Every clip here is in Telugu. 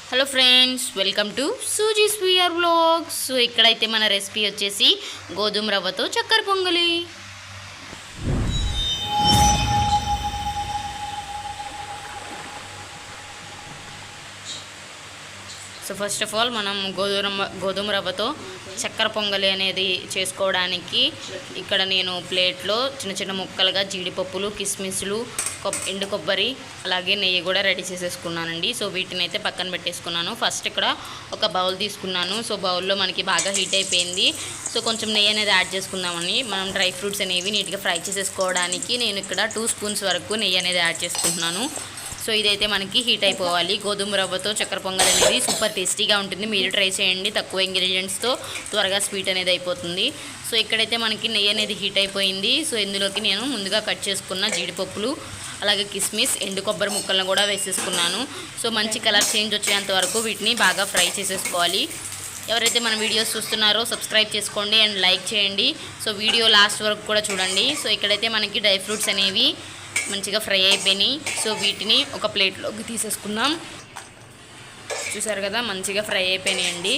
Hello friends, welcome to Suzie's VR vlogs. So ఇక్కడైతే మన రెసిపీ వచ్చేసి గోధుమ రవ్వతో చక్కెర పొంగలి. సో ఫస్ట్ ఆఫ్ ఆల్ మనం గోధుమ రవ్వతో చక్కెర పొంగలి అనేది చేసుకోవడానికి ఇక్కడ నేను ప్లేట్లో చిన్న చిన్న ముక్కలుగా జీడిపప్పులు, కిస్మిస్లు, ఎండు కొబ్బరి, అలాగే నెయ్యి కూడా రెడీ చేసేసుకున్నానండి. సో వీటిని అయితే పక్కన పెట్టేసుకున్నాను. ఫస్ట్ ఇక్కడ ఒక బౌల్ తీసుకున్నాను. సో బౌల్లో మనకి బాగా హీట్ అయిపోయింది. సో కొంచెం నెయ్యి అనేది యాడ్ చేసుకుందామని మనం డ్రై ఫ్రూట్స్ అనేవి నీట్గా ఫ్రై చేసేసుకోవడానికి నేను ఇక్కడ 2 స్పూన్స్ వరకు నెయ్యి అనేది యాడ్ చేసుకుంటున్నాను. సో ఇదైతే మనకి హీట్ అయిపోవాలి. గోధుమ రవ్వతో చక్కెర పొంగల్ అనేది సూపర్ టేస్టీగా ఉంటుంది. మీరు ట్రై చేయండి. తక్కువ ఇంగ్రీడియంట్స్తో త్వరగా స్వీట్ అనేది అయిపోతుంది. సో ఇక్కడైతే మనకి నెయ్యి అనేది హీట్ అయిపోయింది. సో ఇందులోకి నేను ముందుగా కట్ చేసుకున్న జీడిపప్పులు, అలాగే కిస్మిస్, ఎండు కొబ్బరి ముక్కలను కూడా వేసేసుకున్నాను. సో మంచి కలర్ చేంజ్ వచ్చేంత వరకు వీటిని బాగా ఫ్రై చేసేసుకోవాలి. ఎవరైతే మన వీడియోస్ చూస్తున్నారో సబ్స్క్రైబ్ చేసుకోండి అండ్ లైక్ చేయండి. సో వీడియో లాస్ట్ వరకు కూడా చూడండి. సో ఇక్కడైతే మనకి డ్రై ఫ్రూట్స్ అనేవి మంచిగా ఫ్రై అయిపోయినాయి. సో వీటిని ఒక ప్లేట్లోకి తీసేసుకుందాం. చూసారు కదా, మంచిగా ఫ్రై అయిపోయినాయండి.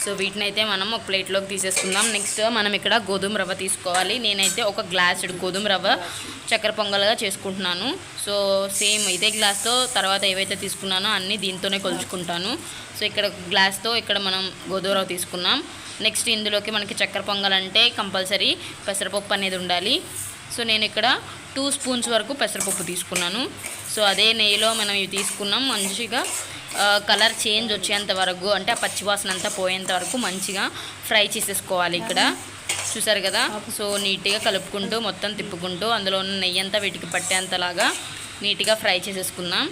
సో వీటిని అయితే మనం ఒక ప్లేట్లోకి తీసేసుకుందాం. నెక్స్ట్ మనం ఇక్కడ గోధుమ రవ్వ తీసుకోవాలి. నేనైతే ఒక గ్లాసుడు గోధుమ రవ్వ చక్కెర పొంగల్గా చేసుకుంటున్నాను. సో సేమ్ ఇదే గ్లాస్తో తర్వాత ఏవైతే తీసుకున్నానో అన్నీ దీంతోనే కొలుచుకుంటాను. సో ఇక్కడ గ్లాస్తో ఇక్కడ మనం గోధుమ రవ్వ తీసుకున్నాం. నెక్స్ట్ ఇందులోకి మనకి చక్కెర పొంగలంటే కంపల్సరీ పెసరపప్పు అనేది ఉండాలి. సో నేను ఇక్కడ 2 స్పూన్స్ వరకు పెసరపప్పు తీసుకున్నాను. సో అదే నెయ్యిలో మనం ఇవి తీసుకున్నాం. మంచిగా కలర్ చేంజ్ వచ్చేంత వరకు, అంటే ఆ పచ్చివాసన అంతా పోయేంత వరకు మంచిగా ఫ్రై చేసేసుకోవాలి. ఇక్కడ చూసారు కదా. సో నీట్గా కలుపుకుంటూ మొత్తం తిప్పుకుంటూ అందులో ఉన్న నెయ్యి అంతా వీటికి పట్టేంతలాగా నీట్గా ఫ్రై చేసేసుకుందాం.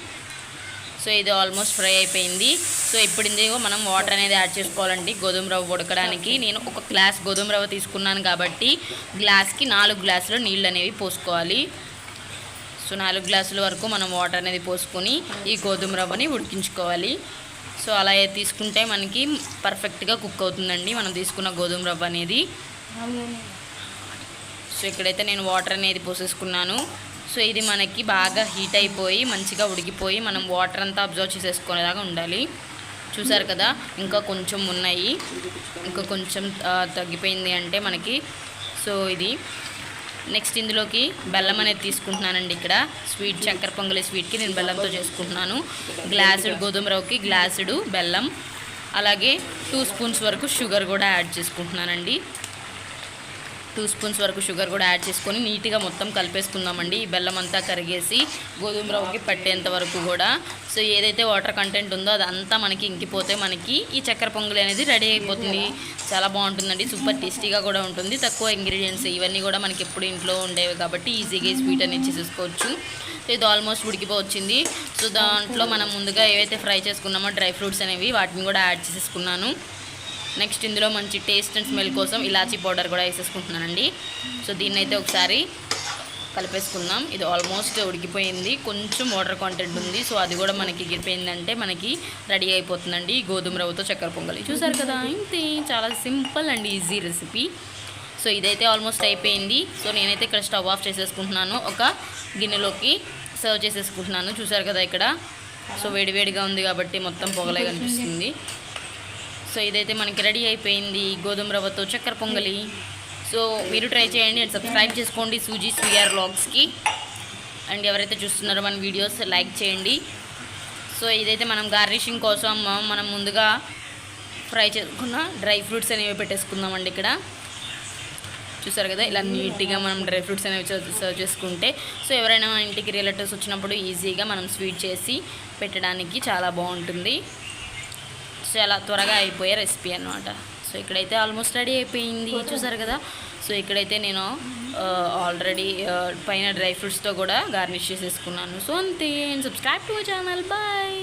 సో ఇది ఆల్మోస్ట్ ఫ్రై అయిపోయింది. సో ఇప్పుడు ఇందులో మనం వాటర్ అనేది యాడ్ చేసుకోవాలండి. గోధుమ రవ్వ ఉడకడానికి నేను ఒక గ్లాస్ గోధుమ రవ్వ తీసుకున్నాను కాబట్టి గ్లాస్కి 4 గ్లాసులు నీళ్ళు అనేవి పోసుకోవాలి. సో 4 గ్లాసుల వరకు మనం వాటర్ అనేది పోసుకొని ఈ గోధుమ రవ్వని ఉడికించుకోవాలి. సో అలా తీసుకుంటే మనకి పర్ఫెక్ట్గా కుక్ అవుతుందండి మనం తీసుకున్న గోధుమ రవ్వ అనేది. సో ఇక్కడైతే నేను వాటర్ అనేది పోసేసుకున్నాను. సో ఇది మనకి బాగా హీట్ అయిపోయి మంచిగా ఉడికిపోయి మనం వాటర్ అంతా అబ్జర్వ్ చేసేసుకునేలాగా ఉండాలి. చూసారు కదా, ఇంకా కొంచెం ఉన్నాయి, ఇంకా కొంచెం తగ్గిపోయింది అంటే మనకి. సో ఇది నెక్స్ట్ ఇందులోకి బెల్లం అనేది తీసుకుంటున్నానండి. ఇక్కడ స్వీట్ చక్కెర పొంగలి స్వీట్కి నేను బెల్లంతో చేసుకుంటున్నాను. గ్లాసుడు గోధుమ రవ్వకి గ్లాసుడు బెల్లం, అలాగే 2 స్పూన్స్ వరకు షుగర్ కూడా యాడ్ చేసుకుంటున్నానండి. 2 స్పూన్స్ వరకు షుగర్ కూడా యాడ్ చేసుకొని నీట్గా మొత్తం కలిపేసుకుందామండి. ఈ బెల్లం అంతా కరిగేసి గోధుమ రవ్వకి పట్టేంత వరకు కూడా. సో ఏదైతే వాటర్ కంటెంట్ ఉందో అదంతా మనకి ఇంకిపోతే మనకి ఈ చక్కెర పొంగలి అనేది రెడీ అయిపోతుంది. చాలా బాగుంటుందండి, సూపర్ టేస్టీగా కూడా ఉంటుంది. తక్కువ ఇంగ్రీడియంట్స్ ఇవన్నీ కూడా మనకి ఎప్పుడు ఇంట్లో ఉండేవి కాబట్టి ఈజీగా స్వీట్ అనేది చేసేసుకోవచ్చు. సో ఇది ఆల్మోస్ట్ ఉడికిపోవచ్చింది. సో దాంట్లో మనం ముందుగా ఏవైతే ఫ్రై చేసుకున్నామో డ్రై ఫ్రూట్స్ అనేవి వాటిని కూడా యాడ్ చేసేసుకున్నాను. నెక్స్ట్ ఇందులో మంచి టేస్ట్ అండ్ స్మెల్ కోసం ఇలాచీ పౌడర్ కూడా వేసేసుకుంటున్నానండి. సో దీన్ని అయితే ఒకసారి కలిపేసుకుందాం. ఇది ఆల్మోస్ట్ ఉడికిపోయింది, కొంచెం వాటర్ కాంటెంట్ ఉంది. సో అది కూడా మనకి ఎగిరిపోయిందంటే మనకి రెడీ అయిపోతుందండి గోధుమ రవ్వతో చక్కెర పొంగలి. చూసారు కదా, ఇంతే, చాలా simple and easy recipe. So ఇదైతే ఆల్మోస్ట్ అయిపోయింది. సో నేనైతే ఇక్కడ స్టవ్ ఆఫ్ చేసేసుకుంటున్నాను. ఒక గిన్నెలోకి సర్వ్ చేసేసుకుంటున్నాను. చూసారు కదా ఇక్కడ. సో వేడివేడిగా ఉంది కాబట్టి మొత్తం పొగలే కనిపిస్తుంది. సో ఇదైతే మనకి రెడీ అయిపోయింది గోధుమ రవ్వతో చక్కెర పొంగలి. సో మీరు ట్రై చేయండి అండ్ సబ్స్క్రైబ్ చేసుకోండి సూజీస్ వీఆర్ వ్లాగ్స్కి. అండ్ ఎవరైతే చూస్తున్నారో మన వీడియోస్ లైక్ చేయండి. సో ఇదైతే మనం గార్నిషింగ్ కోసం మనం ముందుగా ఫ్రై చేసుకున్న డ్రై ఫ్రూట్స్ అనేవి పెట్టేసుకుందామండి. ఇక్కడ చూసారు కదా, ఇలా నీట్గా మనం డ్రై ఫ్రూట్స్ అనేవి సర్వ్ చేసుకుంటే సో ఎవరైనా మన ఇంటికి రిలేటివ్స్ వచ్చినప్పుడు ఈజీగా మనం స్వీట్ చేసి పెట్టడానికి చాలా బాగుంటుంది. చాలా త్వరగా అయిపోయే రెసిపీ అన్నమాట. సో ఇక్కడైతే ఆల్మోస్ట్ రెడీ అయిపోయింది. చూసారు కదా. సో ఇక్కడైతే నేను ఆల్రెడీ పైన డ్రై ఫ్రూట్స్తో కూడా గార్నిష్ చేసేసుకున్నాను. సో అంతే. Subscribe to my channel. Bye.